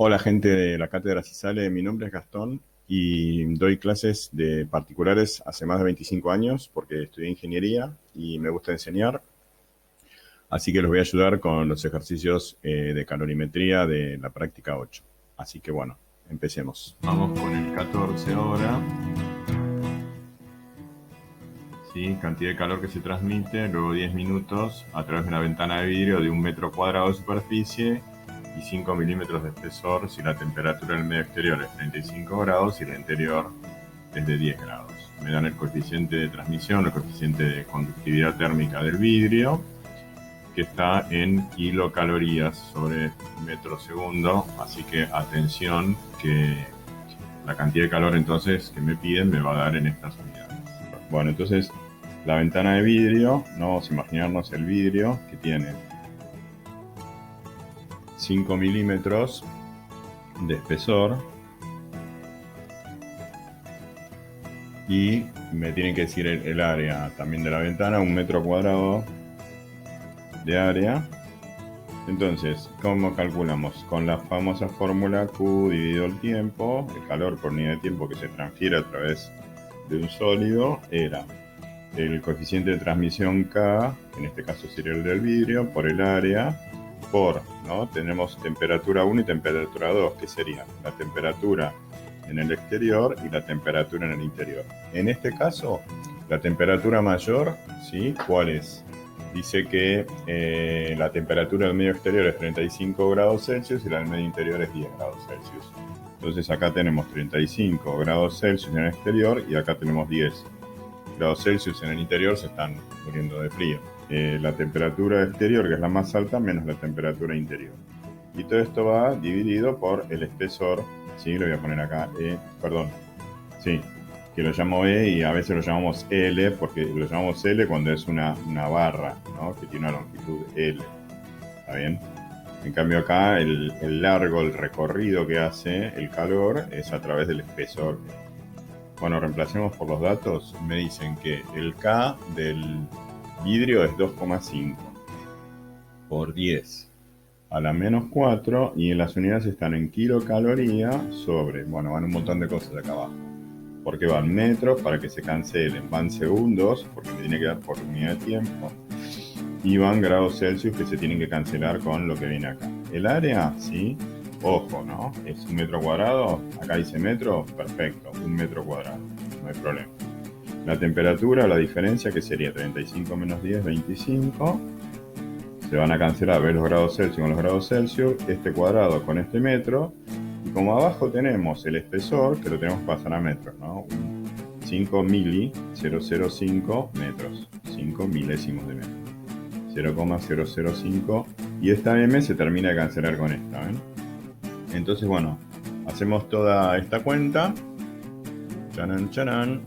Hola gente de la Cátedra Cisale, mi nombre es Gastón y doy clases de particulares hace más de 25 años porque estudié ingeniería y me gusta enseñar, así que los voy a ayudar con los ejercicios de calorimetría de la práctica 8. Así que bueno, empecemos. Vamos con el 14 ahora. Sí, cantidad de calor que se transmite, luego 10 minutos a través de una ventana de vidrio de 1 metro cuadrado de superficie y 5 milímetros de espesor si la temperatura del medio exterior es 35 grados y el interior es de 10 grados. Me dan el coeficiente de transmisión, el coeficiente de conductividad térmica del vidrio, que está en kilocalorías sobre metro segundo, así que atención que la cantidad de calor entonces que me piden me va a dar en estas unidades. Bueno, entonces la ventana de vidrio, ¿no? Vamos a imaginarnos el vidrio que tiene 5 milímetros de espesor y me tienen que decir el área también de la ventana, 1 metro cuadrado de área. Entonces, ¿cómo calculamos? Con la famosa fórmula Q dividido el tiempo, el calor por unidad de tiempo que se transfiere a través de un sólido era el coeficiente de transmisión K, en este caso sería el del vidrio, por el área, por, ¿no? Tenemos temperatura 1 y temperatura 2, que sería la temperatura en el exterior y la temperatura en el interior. En este caso, la temperatura mayor, ¿sí? ¿Cuál es? Dice que la temperatura del medio exterior es 35 grados Celsius y la del medio interior es 10 grados Celsius. Entonces acá tenemos 35 grados Celsius en el exterior y acá tenemos 10 grados Celsius en el interior, se están muriendo de frío. La temperatura exterior, que es la más alta, menos la temperatura interior. Y todo esto va dividido por el espesor, ¿sí? Lo voy a poner acá, sí, que lo llamo E y a veces lo llamamos L, porque lo llamamos L cuando es una barra, ¿no? Que tiene una longitud L, ¿está bien? En cambio acá el largo, el recorrido que hace el calor es a través del espesor. Bueno, reemplacemos por los datos. Me dicen que el K del vidrio es 2,5 por 10 a la menos 4 y las unidades están en kilocaloría sobre, bueno, van un montón de cosas acá abajo. Porque van metros para que se cancelen, van segundos porque me tiene que dar por unidad de tiempo y van grados Celsius que se tienen que cancelar con lo que viene acá. El área, sí, ojo, ¿no? Es 1 metro cuadrado, acá dice metro, perfecto, 1 metro cuadrado, no hay problema. La temperatura, la diferencia que sería 35 menos 10, 25, se van a cancelar, ves los grados Celsius con los grados Celsius, este cuadrado con este metro, y como abajo tenemos el espesor, que lo tenemos que pasar a metros, ¿no? 5 mili, 005 metros, 5 milésimos de metro, 0,005, y esta M se termina de cancelar con esta, ¿ven? Entonces, bueno, hacemos toda esta cuenta. Chanan, chanan.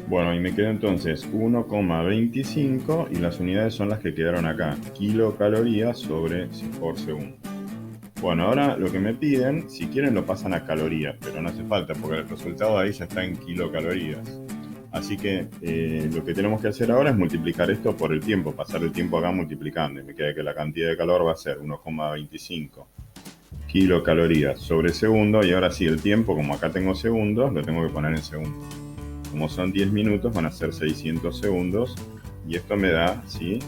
Bueno, y me queda entonces 1,25 y las unidades son las que quedaron acá. Kilocalorías sobre por segundo. Bueno, ahora lo que me piden, si quieren lo pasan a calorías, pero no hace falta porque el resultado ahí ya está en kilocalorías. Así que lo que tenemos que hacer ahora es multiplicar esto por el tiempo, pasar el tiempo acá multiplicando. Y me queda que la cantidad de calor va a ser 1,25 kilocalorías sobre segundo. Y ahora sí, el tiempo, como acá tengo segundos, lo tengo que poner en segundos. Como son 10 minutos, van a ser 600 segundos. Y esto me da, ¿sí?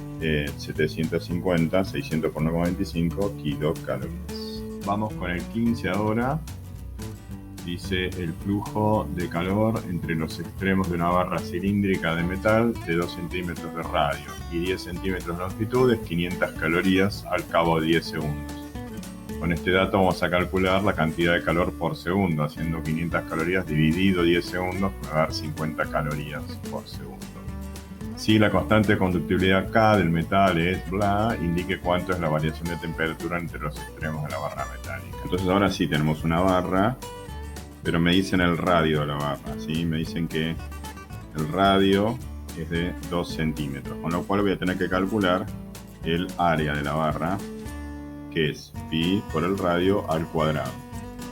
750, 600 por 1,25 kilocalorías. Vamos con el 15 ahora. Dice el flujo de calor entre los extremos de una barra cilíndrica de metal de 2 centímetros de radio y 10 centímetros de longitud es 500 calorías al cabo de 10 segundos. Con este dato vamos a calcular la cantidad de calor por segundo, haciendo 500 calorías dividido 10 segundos, me va a dar 50 calorías por segundo. Si la constante de conductividad K del metal es bla, indique cuánto es la variación de temperatura entre los extremos de la barra metálica. Entonces ahora sí tenemos una barra, pero me dicen el radio de la barra, ¿sí? Me dicen que el radio es de 2 centímetros, con lo cual voy a tener que calcular el área de la barra, que es pi por el radio al cuadrado.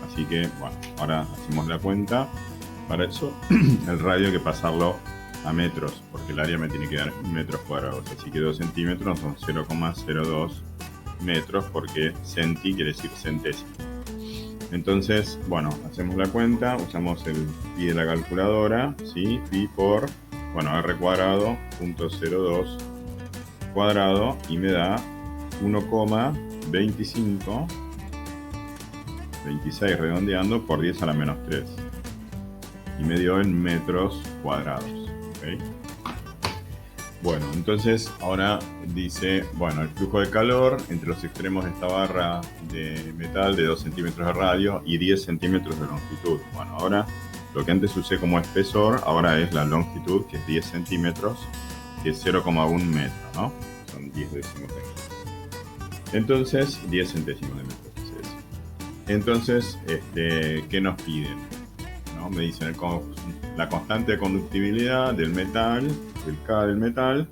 Así que, bueno, ahora hacemos la cuenta. Para eso, el radio hay que pasarlo a metros, porque el área me tiene que dar metros cuadrados. Así que 2 centímetros son 0,02 metros, porque centi quiere decir centésimo. Entonces, bueno, hacemos la cuenta, usamos el pi de la calculadora, ¿sí? Pi por, bueno, r cuadrado, .02 cuadrado, y me da 1,25, 26 redondeando, por 10 a la menos 3. Y me dio en metros cuadrados, ¿ok? Bueno, entonces ahora dice, bueno, el flujo de calor entre los extremos de esta barra de metal de 2 centímetros de radio y 10 centímetros de longitud. Bueno, ahora lo que antes usé como espesor, ahora es la longitud, que es 10 centímetros, que es 0,1 metro, ¿no? Son 10 décimos de metro. Entonces, 10 centésimos de metro, quise decir. Entonces, ¿qué nos piden? ¿No? Me dicen la constante de conductibilidad del metal, el K del metal,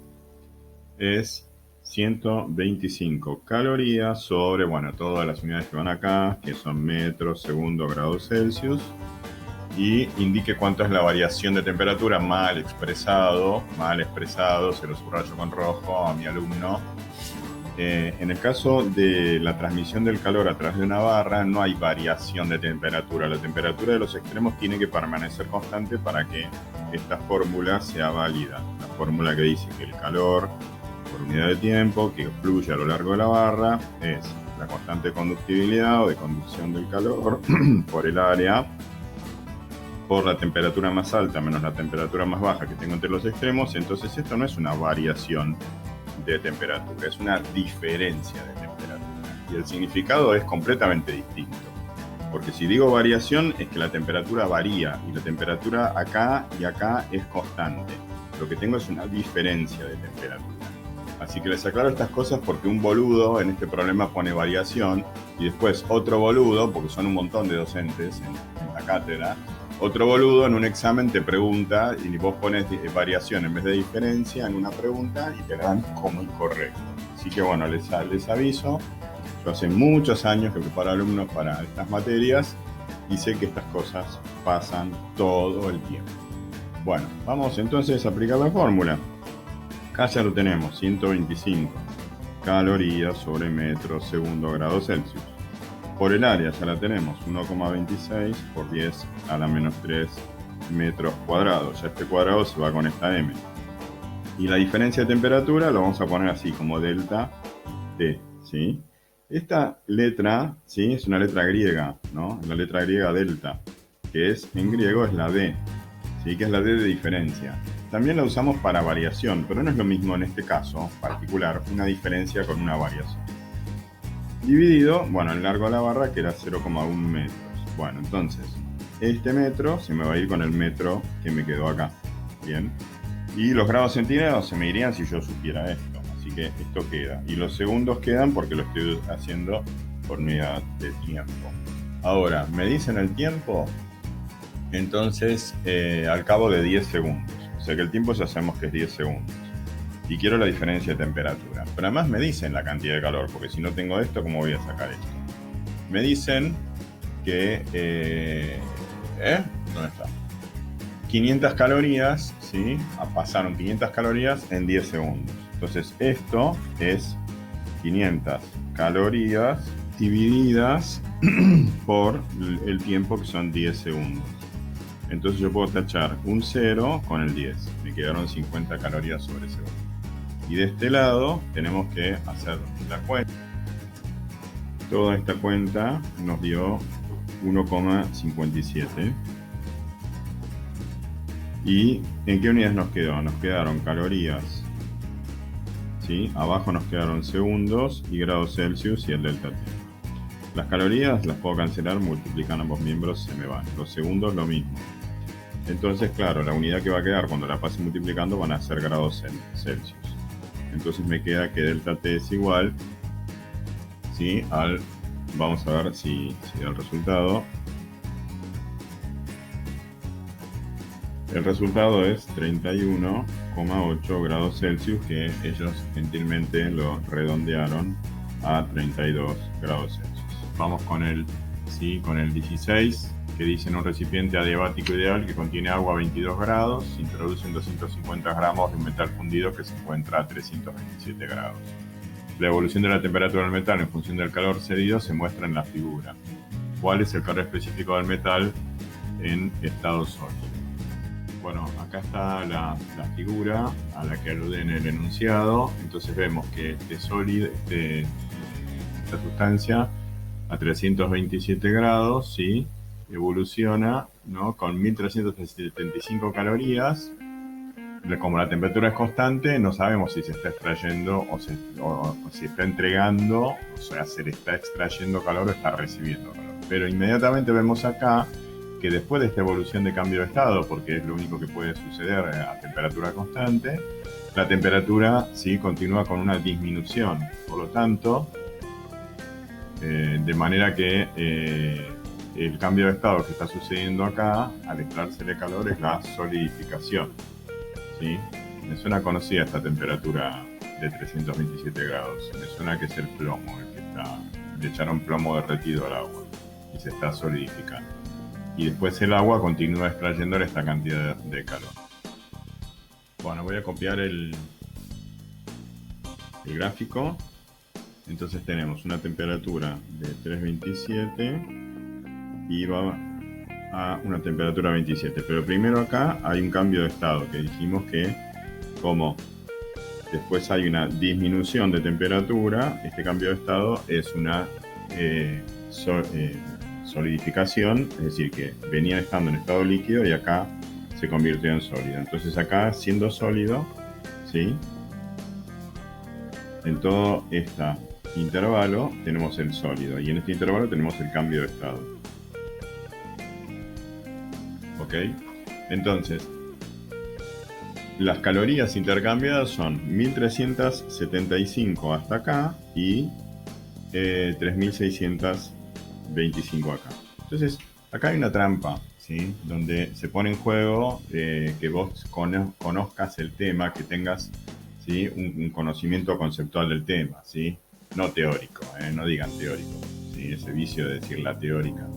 es 125 calorías sobre, bueno, todas las unidades que van acá, que son metros, segundos, grados Celsius, y indique cuánto es la variación de temperatura mal expresado, se lo subrayo con rojo a mi alumno. En el caso de la transmisión del calor a través de una barra, no hay variación de temperatura. La temperatura de los extremos tiene que permanecer constante para que esta fórmula sea válida. La fórmula que dice que el calor por unidad de tiempo que fluye a lo largo de la barra es la constante de conductibilidad o de conducción del calor por el área por la temperatura más alta menos la temperatura más baja que tengo entre los extremos. Entonces esto no es una variación de temperatura, es una diferencia de temperatura. Y el significado es completamente distinto. Porque si digo variación es que la temperatura varía y la temperatura acá y acá es constante. Lo que tengo es una diferencia de temperatura. Así que les aclaro estas cosas porque un boludo en este problema pone variación y después otro boludo, porque son un montón de docentes en la cátedra, otro boludo en un examen te pregunta y vos pones variación en vez de diferencia en una pregunta y te dan como incorrecto. Así que bueno, les aviso. Yo hace muchos años que preparo alumnos para estas materias y sé que estas cosas pasan todo el tiempo. Bueno, vamos entonces a aplicar la fórmula. Acá ya lo tenemos, 125 calorías sobre metro segundo grado Celsius. Por el área ya la tenemos, 1,26 por 10 a la menos 3 metros cuadrados. Ya este cuadrado se va con esta M. Y la diferencia de temperatura lo vamos a poner así, como delta T, ¿sí? Esta letra, ¿sí? Es una letra griega, ¿no? La letra griega delta, que es, en griego es la D, ¿sí? Que es la D de diferencia. También la usamos para variación, pero no es lo mismo en este caso particular, una diferencia con una variación. Dividido, bueno, el largo de la barra que era 0,1 metros. Bueno, entonces, este metro se me va a ir con el metro que me quedó acá. Bien. Y los grados centígrados se me irían si yo supiera esto. Así que esto queda. Y los segundos quedan porque lo estoy haciendo por unidad de tiempo. Ahora, me dicen el tiempo, entonces al cabo de 10 segundos. O sea que el tiempo ya sabemos que es 10 segundos. Y quiero la diferencia de temperatura. Pero además me dicen la cantidad de calor, porque si no tengo esto, ¿cómo voy a sacar esto? Me dicen que... ¿dónde está? 500 calorías, ¿sí? Pasaron 500 calorías en 10 segundos. Entonces esto es 500 calorías divididas por el tiempo que son 10 segundos. Entonces yo puedo tachar un 0 con el 10. Me quedaron 50 calorías sobre segundo. Y de este lado tenemos que hacer la cuenta. Toda esta cuenta nos dio 1,57. ¿Y en qué unidades nos quedó? Nos quedaron calorías, ¿sí? Abajo nos quedaron segundos y grados Celsius y el delta T. Las calorías las puedo cancelar, multiplican ambos miembros, se me van. Los segundos lo mismo. Entonces, claro, la unidad que va a quedar cuando la pase multiplicando van a ser grados Celsius. Entonces me queda que delta T es igual, ¿sí? Vamos a ver si da el resultado. El resultado es 31,8 grados Celsius, que ellos gentilmente lo redondearon a 32 grados Celsius. Vamos con el 16, que dice en un recipiente adiabático ideal que contiene agua a 22 grados, se introducen 250 gramos de un metal fundido que se encuentra a 327 grados. La evolución de la temperatura del metal en función del calor cedido se muestra en la figura. ¿Cuál es el calor específico del metal en estado sólido? Bueno, acá está la figura a la que alude en el enunciado. Entonces vemos que esta sustancia a 327 grados, ¿sí? Evoluciona, ¿no? Con 1375 calorías. Como la temperatura es constante, no sabemos si se está extrayendo o si está entregando, o sea, se le está extrayendo calor o está recibiendo calor. Pero inmediatamente vemos acá que después de esta evolución de cambio de estado, porque es lo único que puede suceder a temperatura constante, la temperatura sí continúa con una disminución. Por lo tanto, de manera que el cambio de estado que está sucediendo acá, al extraérsele calor, es la solidificación. ¿Sí? Me suena conocida esta temperatura de 327 grados. Me suena que es el plomo, el que está. Le echaron plomo derretido al agua y se está solidificando. Y después el agua continúa extrayendo esta cantidad de calor. Bueno, voy a copiar el gráfico. Entonces tenemos una temperatura de 327 y va a una temperatura 27, pero primero acá hay un cambio de estado que dijimos que como después hay una disminución de temperatura, este cambio de estado es una solidificación, es decir, que venía estando en estado líquido y acá se convirtió en sólido. Entonces acá, siendo sólido, ¿sí? En todo este intervalo tenemos el sólido y en este intervalo tenemos el cambio de estado. ¿Ok? Entonces, las calorías intercambiadas son 1375 hasta acá y 3625 acá. Entonces, acá hay una trampa, ¿sí? Donde se pone en juego que vos conozcas el tema, que tengas, ¿sí? un conocimiento conceptual del tema, ¿sí? No teórico, no digan teórico, ¿sí? Ese vicio de decir la teórica.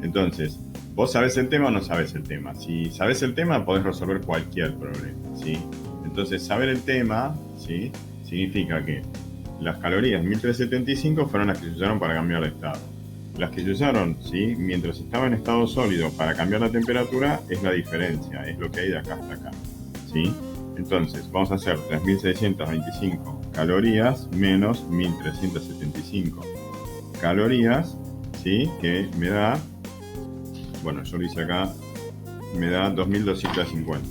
Entonces, ¿vos sabés el tema o no sabés el tema? Si sabés el tema, podés resolver cualquier problema, ¿sí? Entonces, saber el tema, ¿sí? Significa que las calorías 1375 fueron las que se usaron para cambiar de estado. Las que se usaron, ¿sí? Mientras estaba en estado sólido para cambiar la temperatura, es la diferencia, es lo que hay de acá hasta acá, ¿sí? Entonces, vamos a hacer 3625 calorías menos 1375 calorías, ¿sí? Que me da, bueno, yo lo hice acá, me da 2250.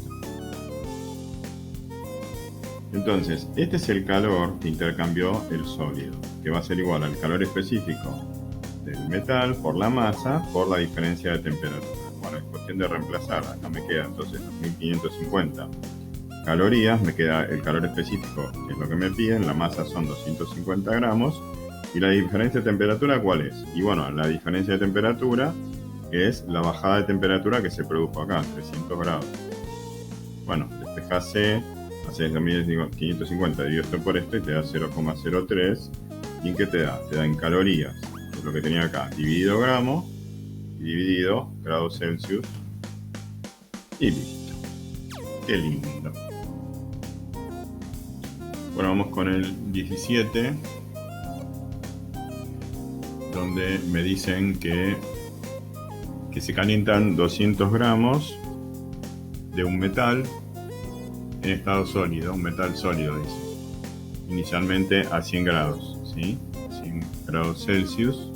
Entonces, este es el calor que intercambió el sólido, que va a ser igual al calor específico del metal por la masa por la diferencia de temperatura. Bueno, es cuestión de reemplazar. Acá me queda entonces 2550 calorías, me queda el calor específico, que es lo que me piden, la masa son 250 gramos, y la diferencia de temperatura, ¿cuál es? Y bueno, la diferencia de temperatura es la bajada de temperatura que se produjo acá, 300 grados. Bueno, despejase, haces 550, dividido esto por esto y te da 0,03. ¿Y en qué te da? Te da en calorías, que es lo que tenía acá, dividido gramo, dividido grados Celsius, y listo. Qué lindo. Bueno, vamos con el 17, donde me dicen que se calientan 200 gramos de un metal en estado sólido, un metal sólido, dice. Inicialmente a 100 grados, ¿sí? 100 grados Celsius.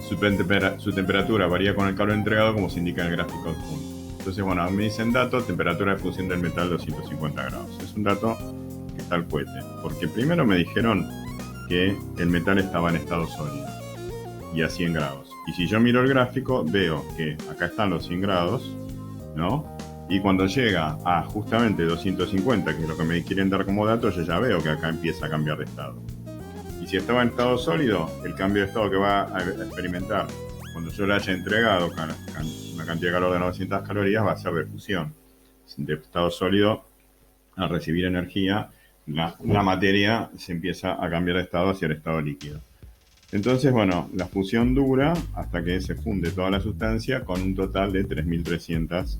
Su temperatura varía con el calor entregado, como se indica en el gráfico adjunto. Entonces, bueno, me dicen dato, temperatura de fusión del metal 250 grados. Es un dato que está al cohete, porque primero me dijeron que el metal estaba en estado sólido y a 100 grados. Y si yo miro el gráfico, veo que acá están los 100 grados, ¿no? Y cuando llega a justamente 250, que es lo que me quieren dar como dato, yo ya veo que acá empieza a cambiar de estado. Y si estaba en estado sólido, el cambio de estado que va a experimentar cuando yo le haya entregado una cantidad de calor de 900 calorías va a ser de fusión. De estado sólido, al recibir energía, la materia se empieza a cambiar de estado hacia el estado líquido. Entonces, bueno, la fusión dura hasta que se funde toda la sustancia con un total de 3300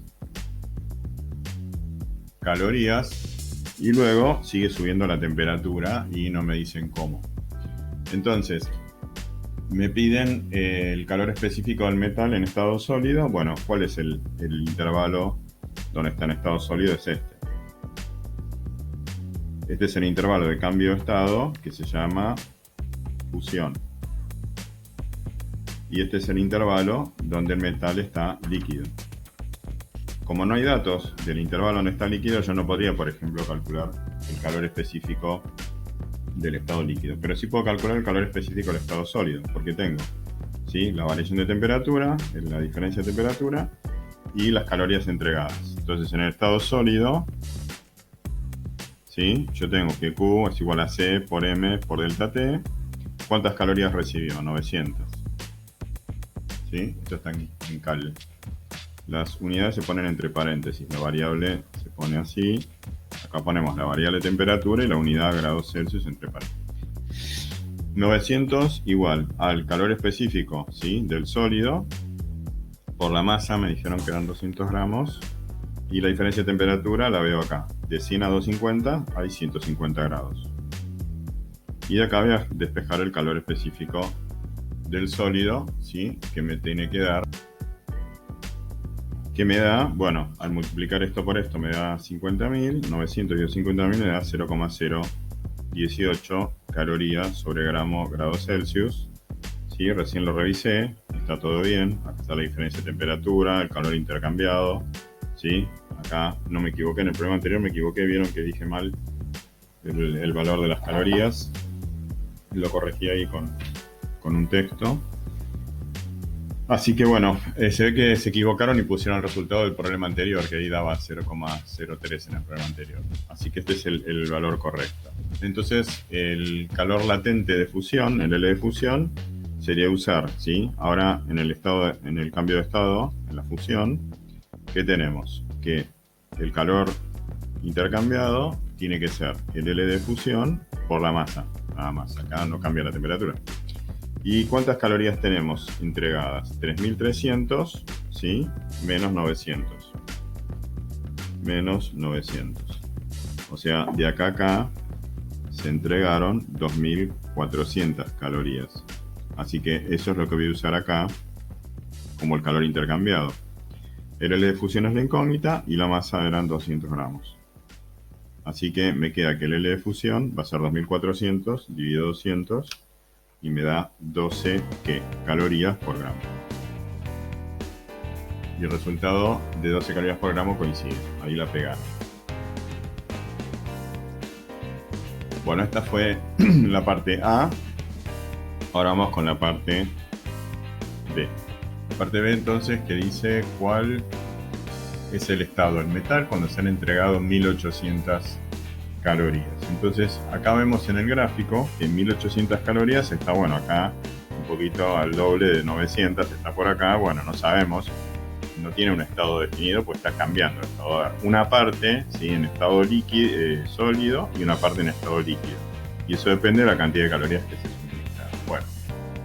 calorías. Y luego sigue subiendo la temperatura y no me dicen cómo. Entonces, me piden el calor específico del metal en estado sólido. Bueno, ¿cuál es el intervalo donde está en estado sólido? Es este. Este es el intervalo de cambio de estado que se llama fusión. Y este es el intervalo donde el metal está líquido. Como no hay datos del intervalo donde está líquido, yo no podría, por ejemplo, calcular el calor específico del estado líquido. Pero sí puedo calcular el calor específico del estado sólido, porque tengo, ¿sí?, la variación de temperatura, la diferencia de temperatura y las calorías entregadas. Entonces, en el estado sólido, ¿sí?, yo tengo que Q es igual a C por M por delta T. ¿Cuántas calorías recibió? 900. ¿Sí? Esto está en cal. Las unidades se ponen entre paréntesis. La variable se pone así. Acá ponemos la variable de temperatura y la unidad grados Celsius entre paréntesis. 900 igual al calor específico, ¿sí?, del sólido por la masa. Me dijeron que eran 200 gramos. Y la diferencia de temperatura la veo acá. De 100 a 250 hay 150 grados. Y de acá voy a despejar el calor específico del sólido, ¿sí?, que me tiene que dar. ¿Qué me da? Bueno, al multiplicar esto por esto me da 50.000. 900 y 50.000 me da 0,018 calorías sobre grados Celsius. ¿Sí? Recién lo revisé, está todo bien. Acá está la diferencia de temperatura, el calor intercambiado. ¿Sí? Acá no me equivoqué, en el problema anterior me equivoqué, vieron que dije mal el valor de las calorías. Lo corregí ahí con un texto. Así que bueno, se ve que se equivocaron y pusieron el resultado del problema anterior, que ahí daba 0,03 en el problema anterior. Así que este es el valor correcto. Entonces, el calor latente de fusión, el L de fusión, sería usar, ¿sí? Ahora en el cambio de estado, en la fusión, ¿qué tenemos? Que el calor intercambiado tiene que ser el L de fusión por la masa, nada más. Acá no cambia la temperatura. ¿Y cuántas calorías tenemos entregadas? 3.300, ¿sí? Menos 900. Menos 900. O sea, de acá a acá se entregaron 2.400 calorías. Así que eso es lo que voy a usar acá como el calor intercambiado. El L de fusión es la incógnita y la masa eran 200 gramos. Así que me queda que el L de fusión va a ser 2.400 dividido 200 y me da 12 calorías por gramo. Y el resultado de 12 calorías por gramo coincide. Ahí la pegaron. Bueno, esta fue la parte A. Ahora vamos con la parte B. La parte B entonces, que dice cuál es el estado del metal cuando se han entregado 1.800 calorías. Entonces acá vemos en el gráfico que 1.800 calorías está, bueno, acá un poquito al doble de 900, está por acá, bueno, no sabemos, no tiene un estado definido, pues está cambiando el estado. Una parte, ¿sí?, en estado líquido, sólido, y una parte en estado líquido. Y eso depende de la cantidad de calorías que se suministran. Bueno,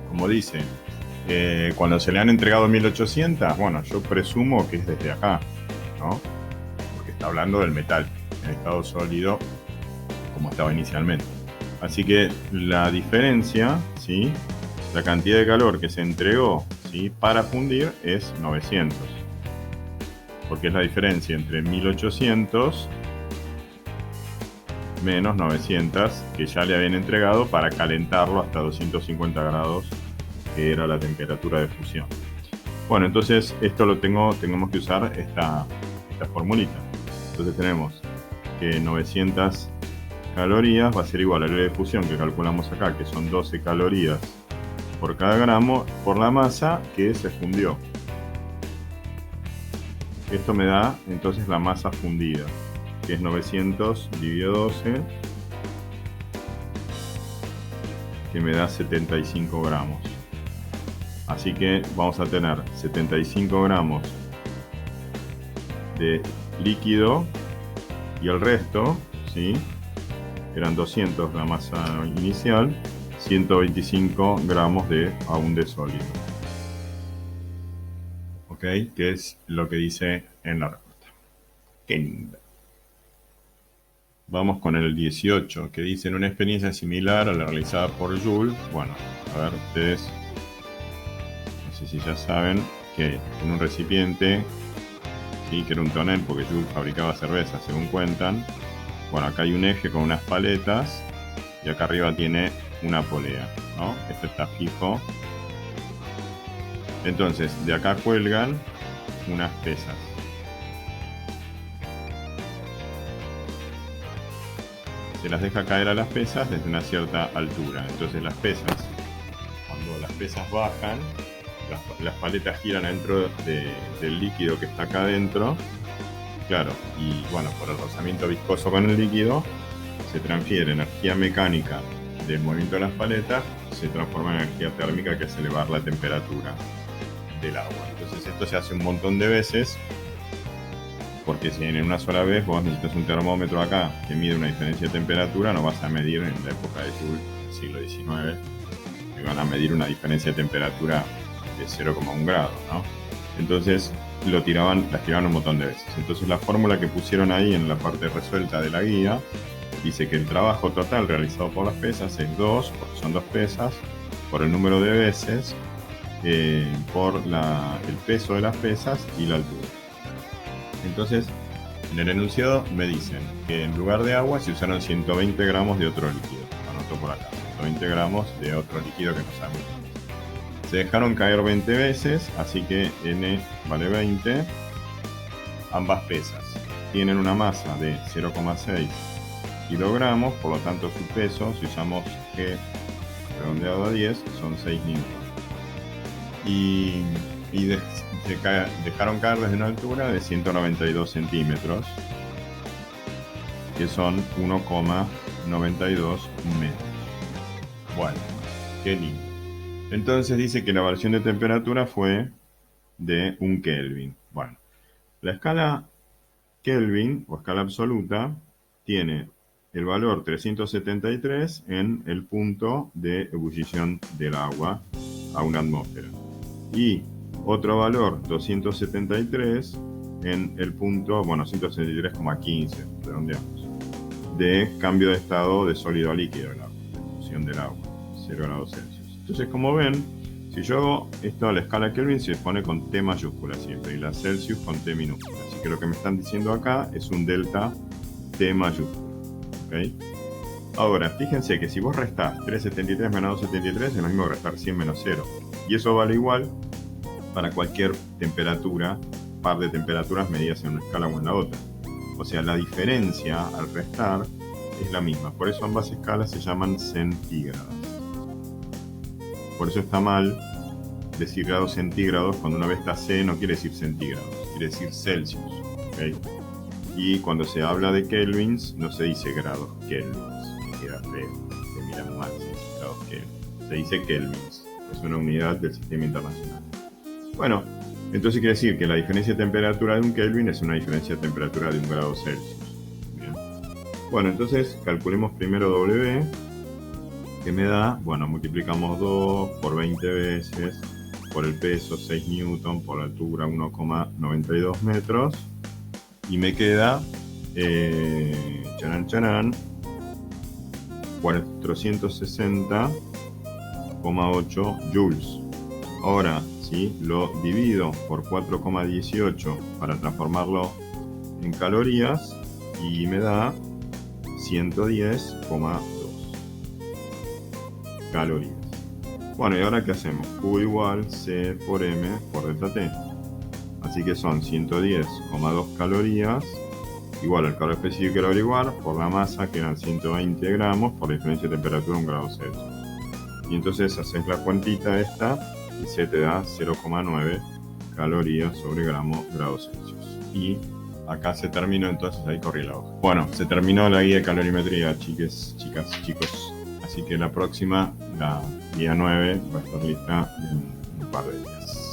como dice, cuando se le han entregado 1.800, bueno, yo presumo que es desde acá, ¿no? Porque está hablando del metal en estado sólido como estaba inicialmente. Así que la diferencia, ¿sí?, la cantidad de calor que se entregó, ¿sí?, para fundir es 900. Porque es la diferencia entre 1.800 menos 900 que ya le habían entregado para calentarlo hasta 250 grados, que era la temperatura de fusión. Bueno, entonces esto tenemos que usar esta formulita. Entonces tenemos que 900 calorías va a ser igual al L de fusión que calculamos acá, que son 12 calorías por cada gramo, por la masa que se fundió. Esto me da entonces la masa fundida, que es 900 dividido 12, que me da 75 gramos. Así que vamos a tener 75 gramos de líquido y el resto, ¿sí?, eran 200 la masa inicial, 125 gramos aún de sólido. ¿Ok? Que es lo que dice en la respuesta. Vamos con el 18, que dice: en una experiencia similar a la realizada por Joule. Bueno, a ver, ustedes, no sé si ya saben que en un recipiente, sí, que era un tonel, porque Joule fabricaba cerveza, según cuentan. Bueno, acá hay un eje con unas paletas y acá arriba tiene una polea, ¿no? Esto está fijo. Entonces, de acá cuelgan unas pesas. Se las deja caer a las pesas desde una cierta altura. Entonces las pesas, cuando las pesas bajan, las paletas giran dentro del líquido que está acá adentro. Claro, y bueno, por el rozamiento viscoso con el líquido, se transfiere energía mecánica del movimiento de las paletas, se transforma en energía térmica, que es elevar la temperatura del agua. Entonces esto se hace un montón de veces, porque si en una sola vez vos necesitas un termómetro acá que mide una diferencia de temperatura, no vas a medir en la época de Joule, siglo XIX, que van a medir una diferencia de temperatura de 0,1 grado, ¿no? Entonces las tiraban un montón de veces. Entonces la fórmula que pusieron ahí en la parte resuelta de la guía dice que el trabajo total realizado por las pesas es 2, porque son 2 pesas, por el número de veces, por el peso de las pesas y la altura. Entonces, en el enunciado me dicen que en lugar de agua se usaron 120 gramos de otro líquido. Anoto por acá, 120 gramos de otro líquido que no sabemos. Se dejaron caer 20 veces, así que N vale 20. Ambas pesas tienen una masa de 0,6 kilogramos, por lo tanto su peso, si usamos G redondeado a 10, son 6 newtons. Y dejaron caer desde una altura de 192 centímetros, que son 1,92 metros. Bueno, qué lindo. Entonces dice que la variación de temperatura fue de 1 Kelvin. Bueno, la escala Kelvin, o escala absoluta, tiene el valor 373 en el punto de ebullición del agua a una atmósfera. Y otro valor, 273, en el punto, bueno, 173,15, redondeamos, de cambio de estado de sólido a líquido del agua, de fusión del agua, 0 grados Celsius. Entonces, como ven, si yo hago esto a la escala Kelvin, se pone con T mayúscula siempre, y la Celsius con T minúscula. Así que lo que me están diciendo acá es un delta T mayúscula. ¿Okay? Ahora, fíjense que si vos restás 373 menos 273, es lo mismo que restar 100 menos 0. Y eso vale igual para cualquier temperatura, par de temperaturas medidas en una escala o en la otra. O sea, la diferencia al restar es la misma. Por eso ambas escalas se llaman centígradas. Por eso está mal decir grados centígrados cuando una vez está C, no quiere decir centígrados, quiere decir Celsius. ¿Okay? Y cuando se habla de kelvins, no se dice grados kelvins, que queda feo, se miran mal, se dice grados kelvins. Se dice kelvins, es una unidad del sistema internacional. Bueno, entonces quiere decir que la diferencia de temperatura de un kelvin es una diferencia de temperatura de 1 grado Celsius. Bien. Bueno, entonces calculemos primero W, que me da, bueno, multiplicamos 2 por 20 veces, por el peso 6 newton, por la altura 1,92 metros, y me queda, charan, 460,8 joules. Ahora, ¿sí? Lo divido por 4,18 para transformarlo en calorías y me da 110,2 calorías. Bueno, ¿y ahora qué hacemos? Q igual C por M por delta T. Así que son 110,2 calorías, igual al calor específico que era averiguar, por la masa, que eran 120 gramos, por la diferencia de temperatura de 1 grado Celsius. Y entonces haces la cuantita esta y se te da 0,9 calorías sobre grado Celsius. Y acá se terminó, entonces ahí corrí la hoja. Bueno, se terminó la guía de calorimetría, chicas, chicos. Así que la próxima, la guía 9, va a estar lista en un par de días.